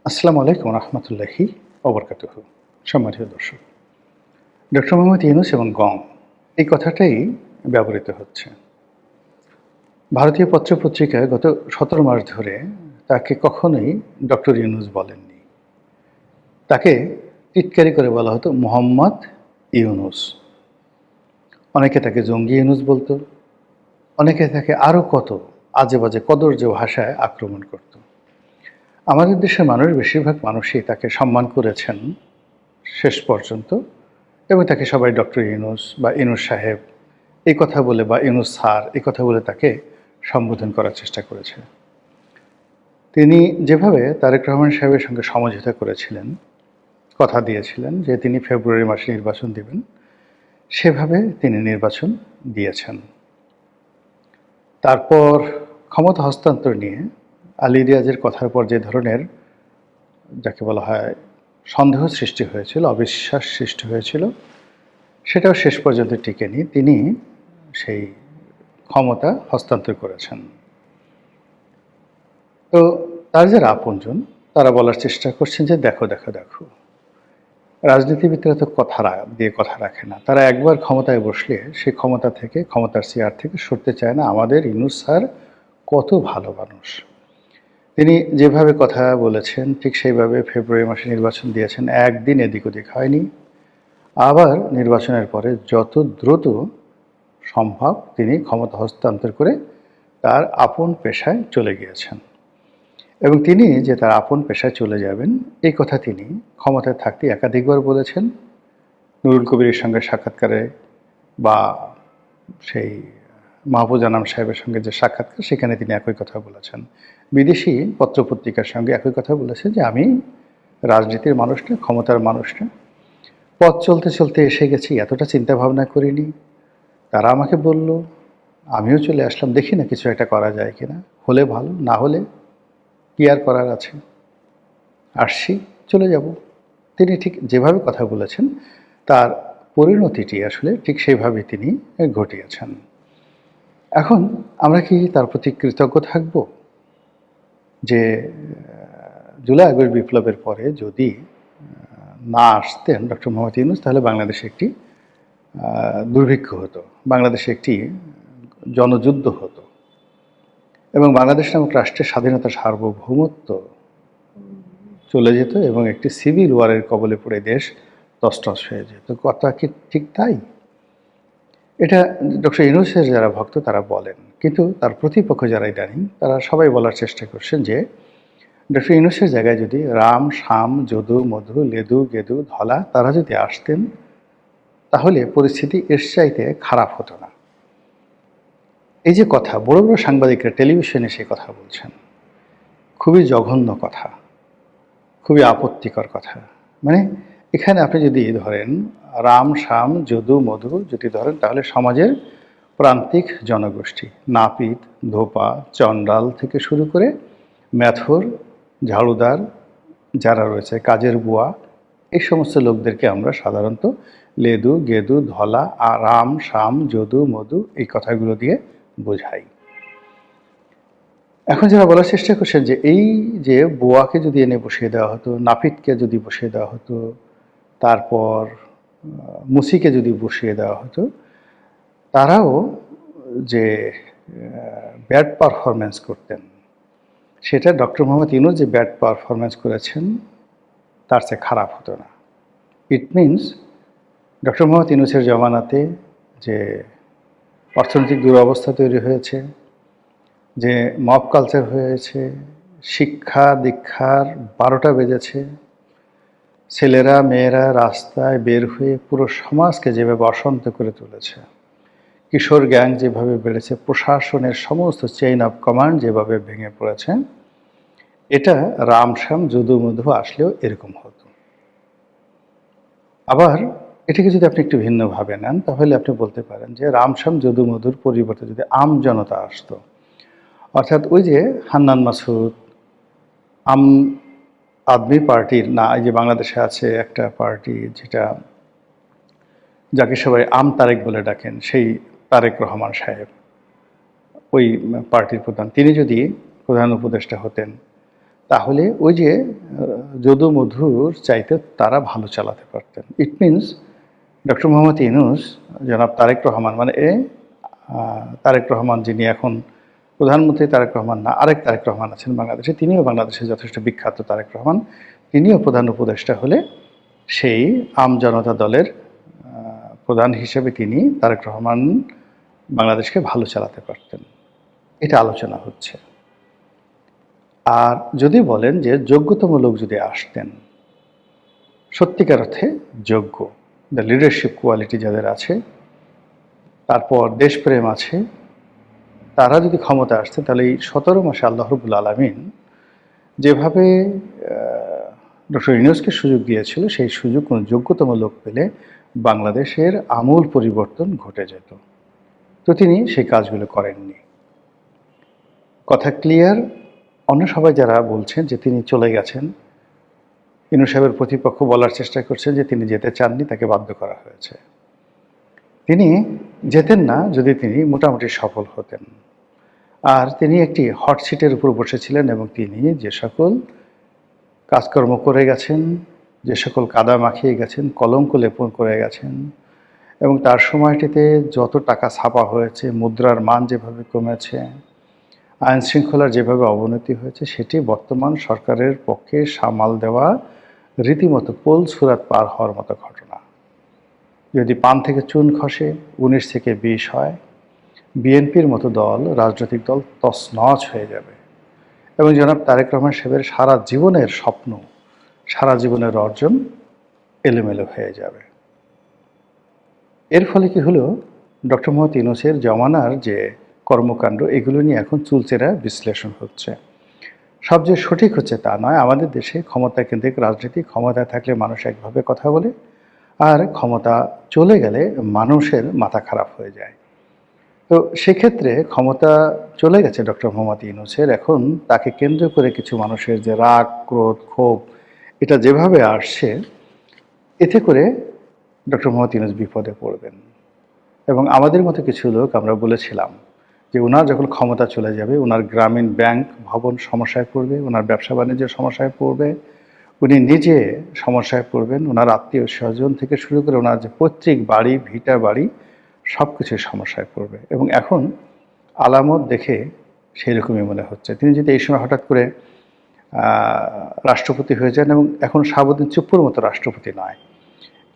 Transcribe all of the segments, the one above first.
আসসালামু আলাইকুম রহমতুল্লাহি ওবরকাতুহু। সম্মানিত দর্শক, ডক্টর মোহাম্মদ ইউনূস এবং গং এই কথাটাই ব্যবহৃত হচ্ছে। ভারতীয় পত্রপত্রিকায় গত ১৭ মাস ধরে তাকে কখনোই ডক্টর ইউনূস বলেননি। তাকে টিটকারি করে বলা হতো মোহাম্মদ ইউনূস। অনেকে তাকে জঙ্গি ইউনূস বলতো, অনেকে তাকে আরও কত আজেবাজে কদর্য ভাষায় আক্রমণ করত। আমাদের দেশের মানুষ, বেশিরভাগ মানুষই তাকে সম্মান করেছেন শেষ পর্যন্ত, এবং তাকে সবাই ডক্টর ইউনূস বা ইউনূস সাহেব এই কথা বলে বা ইউনূস স্যার এই কথা বলে তাকে সম্বোধন করার চেষ্টা করেছে। তিনি যেভাবে তারেক রহমান সাহেবের সঙ্গে সমঝোতা করেছিলেন, কথা দিয়েছিলেন যে তিনি ফেব্রুয়ারি মাসে নির্বাচন দেবেন, সেভাবে তিনি নির্বাচন দিয়েছেন। তারপর ক্ষমতা হস্তান্তর নিয়ে আলী রিয়াজের কথার পর যে ধরনের, যাকে বলা হয়, সন্দেহ সৃষ্টি হয়েছিল, অবিশ্বাস সৃষ্টি হয়েছিল, সেটাও শেষ পর্যন্ত টিকেনি। তিনি সেই ক্ষমতা হস্তান্তর করেছেন। তো তার যারা আপনজন তারা বলার চেষ্টা করছেন যে দেখো দেখো দেখো, রাজনীতিবিদরা তো দিয়ে কথা রাখে না। তারা একবার ক্ষমতায় বসলে সেই ক্ষমতা থেকে, ক্ষমতার চেয়ার থেকে সরতে চায় না। আমাদের ইউনূস স্যার কত ভালো মানুষ। তিনি যেভাবে কথা বলেছেন ঠিক সেইভাবে ফেব্রুয়ারি মাসে নির্বাচন দিয়েছেন, একদিন এদিক ওদিক হয়নি। আবার নির্বাচনের পরে যত দ্রুত সম্ভব তিনি ক্ষমতা হস্তান্তর করে তার আপন পেশায় চলে গিয়েছেন। এবং তিনি যে তার আপন পেশায় চলে যাবেন এই কথা তিনি ক্ষমতায় থাকতে একাধিকবার বলেছেন। নুরুল কবিরের সঙ্গে সাক্ষাৎকারে বা সেই মাহফুজ আনাম সাহেবের সঙ্গে যে সাক্ষাৎকার, সেখানে তিনি একই কথা বলেছেন। বিদেশি পত্রপত্রিকার সঙ্গে একই কথা বলেছেন যে আমি রাজনীতির মানুষ না, ক্ষমতার মানুষ না, পথ চলতে চলতে এসে গেছি, এতটা চিন্তা ভাবনা করিনি। তারা আমাকে বলল, আমিও চলে আসলাম, দেখি না কিছু একটা করা যায় কিনা, হলে ভালো, না হলে কি আর করার আছে, আসছি, চলে যাব। তিনি ঠিক যেভাবে কথা বলেছেন তার পরিণতিটি আসলে ঠিক সেইভাবেই তিনি ঘটিয়েছেন। এখন আমরা কি তার প্রতি কৃতজ্ঞ থাকব যে জুলাই আগস্ট বিপ্লবের পরে যদি না আসতেন ডক্টর মোহাম্মদ ইউনূস, তাহলে বাংলাদেশে একটি দুর্ভিক্ষ হতো, বাংলাদেশে একটি জনযুদ্ধ হতো, এবং বাংলাদেশ নামক রাষ্ট্রের স্বাধীনতা, সার্বভৌমত্ব চলে যেত এবং একটি সিভিল ওয়ারের কবলে পড়ে দেশ তছনছ হয়ে যেত। কথা কি ঠিক তাই? এটা ডক্টর ইউনূসের যারা ভক্ত তারা বলেন, কিন্তু তার প্রতিপক্ষ যারা ইদানিং তারা সবাই বলার চেষ্টা করছেন যে ডক্টর ইউনূসের জায়গায় যদি রাম, শাম, যদু, মধু, লেদু, গেদু, ধলা তারা যদি আসতেন, তাহলে পরিস্থিতি এর চাইতে খারাপ হতো না। এই যে কথা, বড় বড় সাংবাদিকরা টেলিভিশনে সেই কথা বলছেন, খুবই জঘন্য কথা, খুবই আপত্তিকর কথা। মানে এখানে আপনি যদি ধরেন রাম, শাম, যদু, মধু যদি ধরেন, তাহলে সমাজের প্রান্তিক জনগোষ্ঠী, নাপিত, ধোপা, চণ্ডাল থেকে শুরু করে ম্যাথর, ঝাড়ুদার যারা রয়েছে, কাজের বুয়া, এই সমস্ত লোকদেরকে আমরা সাধারণত লেদু, গেদু, ধলা, রাম, শাম, যদু, মধু এই কথাগুলো দিয়ে বোঝাই। এখন যারা বলার চেষ্টা করছেন যে এই যে বুয়াকে যদি এনে বসিয়ে দেওয়া হতো, নাপিতকে যদি বসিয়ে দেওয়া হতো, তারপর মুসিকে যদি বসিয়ে দেওয়া হতো, তারাও যে ব্যাড পারফরমেন্স করতেন, সেটা ডক্টর মোহাম্মদ ইউনূস যে ব্যাড পারফরমেন্স করেছেন তার চেয়ে খারাপ হতো না। ইট মিনস ডক্টর মোহাম্মদ ইউনূসের জমানাতে যে অর্থনৈতিক দুরবস্থা তৈরি হয়েছে, যে মব কালচার হয়েছে, শিক্ষা দীক্ষার 12টা বেজেছে, ছেলেরা মেয়েরা রাস্তায় বের হয়ে পুরো সমাজকে যেভাবে অশান্ত করে তুলেছে, কিশোর গ্যাং যেভাবে বেড়েছে, প্রশাসনের সমস্ত চেইন অফ কমান্ড যেভাবে ভেঙে পড়েছে, এটা রাম, শ্যাম, যদু, মধু আসলেও এরকম হতো। আবার এটাকে যদি আপনি একটু ভিন্নভাবে নেন, তাহলে আপনি বলতে পারেন যে রাম, শ্যাম, যদু, মধুর পরিবর্তে যদি আম জনতা আসতো, অর্থাৎ ওই যে হান্নান মাসুদ, আম আদমি পার্টির, না, এই যে বাংলাদেশে আছে একটা পার্টি যেটা, যাকে সবাই আম তারেক বলে ডাকেন, সেই তারেক রহমান সাহেব ওই পার্টির প্রধান, তিনি যদি প্রধান উপদেষ্টা হতেন, তাহলে ওই যে যদু মধুর চাইতে তারা ভালো চালাতে পারতেন। It means doctor Mohammad Yunus, জনাব তারেক রহমান মানে তারেক রহমান যিনি এখন প্রধানমন্ত্রী তারেক রহমান না, আরেক তারেক রহমান আছেন বাংলাদেশে, তিনিও বাংলাদেশে যথেষ্ট বিখ্যাত তারেক রহমান। তিনিও প্রধান উপদেষ্টা হলে সেই আম জনতা দলের প্রধান হিসেবে তিনি তারেক রহমান বাংলাদেশকে ভালো চালাতে পারতেন। এটা আলোচনা হচ্ছে। আর যদি বলেন যে যোগ্যতম লোক যদি আসতেন, সত্যিকার অর্থে যোগ্য, দ্য লিডারশিপ কোয়ালিটি যাদের আছে, তারপর দেশপ্রেম আছে, তারা যদি ক্ষমতা আসতেন, তাহলে এই 17 মাসে আল্লাহ রাব্বুল আলামিন যেভাবে ডক্টর ইউনূসকে সুযোগ দিয়েছিল, সেই সুযোগ কোনো যোগ্যতম লোক পেলে বাংলাদেশের আমূল পরিবর্তন ঘটে যেত। তো তিনি সেই কাজগুলো করেননি। কথা ক্লিয়ার। অন্য সবাই যারা বলছেন যে তিনি চলে গেছেন, ইউনূস সাহেবের প্রতিপক্ষ বলার চেষ্টা করছেন যে তিনি যেতে চাননি, তাকে বাধ্য করা হয়েছে। তিনি যেতেন না যদি তিনি মোটামুটি সফল হতেন। আর তিনি একটি হট সিটের উপর বসেছিলেন এবং তিনি যে সকল কাজকর্ম করে গেছেন, যে সকল কাদা মাখিয়ে গেছেন, কলঙ্ক লেপন করে গেছেন, এবং তার সময়টিতে যত টাকা ছাপা হয়েছে, মুদ্রার মান যেভাবে কমেছে, আইন শৃঙ্খলার যেভাবে অবনতি হয়েছে, সেটি বর্তমান সরকারের পক্ষে সামাল দেওয়া রীতিমতো পোল সুরাত পার হওয়ার মতো ঘটনা। যদি পান থেকে চুন খসে, 19 থেকে 20 হয়, বিএনপির মতো দল, রাজনৈতিক দল তছনছ হয়ে যাবে। এবং জনাব তারেক রহমান সাহেবের সারা জীবনের স্বপ্ন, সারা জীবনের অর্জন এলোমেলো হয়ে যাবে। এর ফলে কি হলো, ডক্টর মোহাম্মদ ইউনূসের জমানার যে কর্মকাণ্ড, এগুলো নিয়ে এখন চুলচেরা বিশ্লেষণ হচ্ছে। সবচেয়ে সঠিক হচ্ছে তা নয়। আমাদের দেশে ক্ষমতা কেন্দ্রিক রাজনীতি, ক্ষমতায় থাকলে মানুষ একভাবে কথা বলে, আর ক্ষমতা চলে গেলে মানুষের মাথা খারাপ হয়ে যায়। তো সেক্ষেত্রে ক্ষমতা চলে গেছে ডক্টর মোহাম্মদ ইউনূসের, এখন তাকে কেন্দ্র করে কিছু মানুষের যে রাগ, ক্রোধ, ক্ষোভ, এটা যেভাবে আসছে, এতে করে ডক্টর মোহাম্মদ ইউনূস বিপদে পড়বেন। এবং আমাদের মতো কিছু লোক আমরা বলেছিলাম যে ওনার যখন ক্ষমতা চলে যাবে, ওনার গ্রামীণ ব্যাংক ভবন সমস্যায় পড়বে, ওনার ব্যবসা বাণিজ্যের সমস্যায় পড়বে, উনি নিজে সমস্যায় পড়বেন, ওনার আত্মীয় স্বজন থেকে শুরু করে ওনার যে পৈতৃক বাড়ি, ভিটা বাড়ি, সব কিছুই সমস্যায় পড়বে। এবং এখন আলামত দেখে সেই রকমই মনে হচ্ছে। তিনি যদি এই সময় হঠাৎ করে রাষ্ট্রপতি হয়ে যান, এবং এখন শাহাবুদ্দিন চুপ্পুর মতো রাষ্ট্রপতি নয়,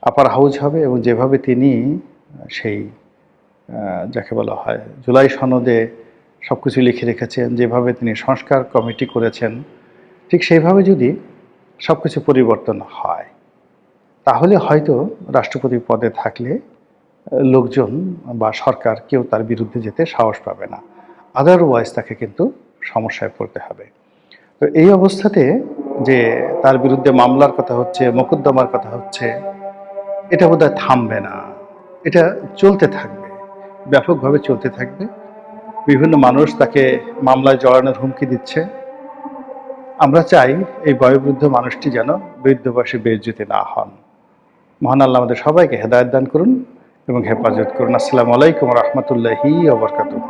আপার হাউজ হবে, এবং যেভাবে তিনি সেই যাকে বলা হয় জুলাই সনদে সব কিছু লিখে রেখেছেন, যেভাবে তিনি সংস্কার কমিটি করেছেন, ঠিক সেইভাবে যদি সব কিছু পরিবর্তন হয়, তাহলে হয়তো রাষ্ট্রপতি পদে থাকলে লোকজন বা সরকার কেউ তার বিরুদ্ধে যেতে সাহস পাবে না। আদারওয়াইজ তাকে কিন্তু সমস্যায় পড়তে হবে। তো এই অবস্থাতে যে তার বিরুদ্ধে মামলার কথা হচ্ছে, মোকদ্দমার কথা হচ্ছে, এটা বোধহয় থামবে না। এটা চলতে থাকবে, ব্যাপকভাবে চলতে থাকবে। বিভিন্ন মানুষ তাকে মামলায় জড়ানোর হুমকি দিচ্ছে। আমরা চাই এই বয়োবৃদ্ধ মানুষটি যেন বৃদ্ধ বয়সে বেইজ্জতি না হন। মহান আল্লাহ আমাদের সবাইকে হেদায়েত দান করুন এবং হেফাজত করুন। আসসালামু আলাইকুম ওয়া রাহমাতুল্লাহি ওয়া বারাকাতুহু।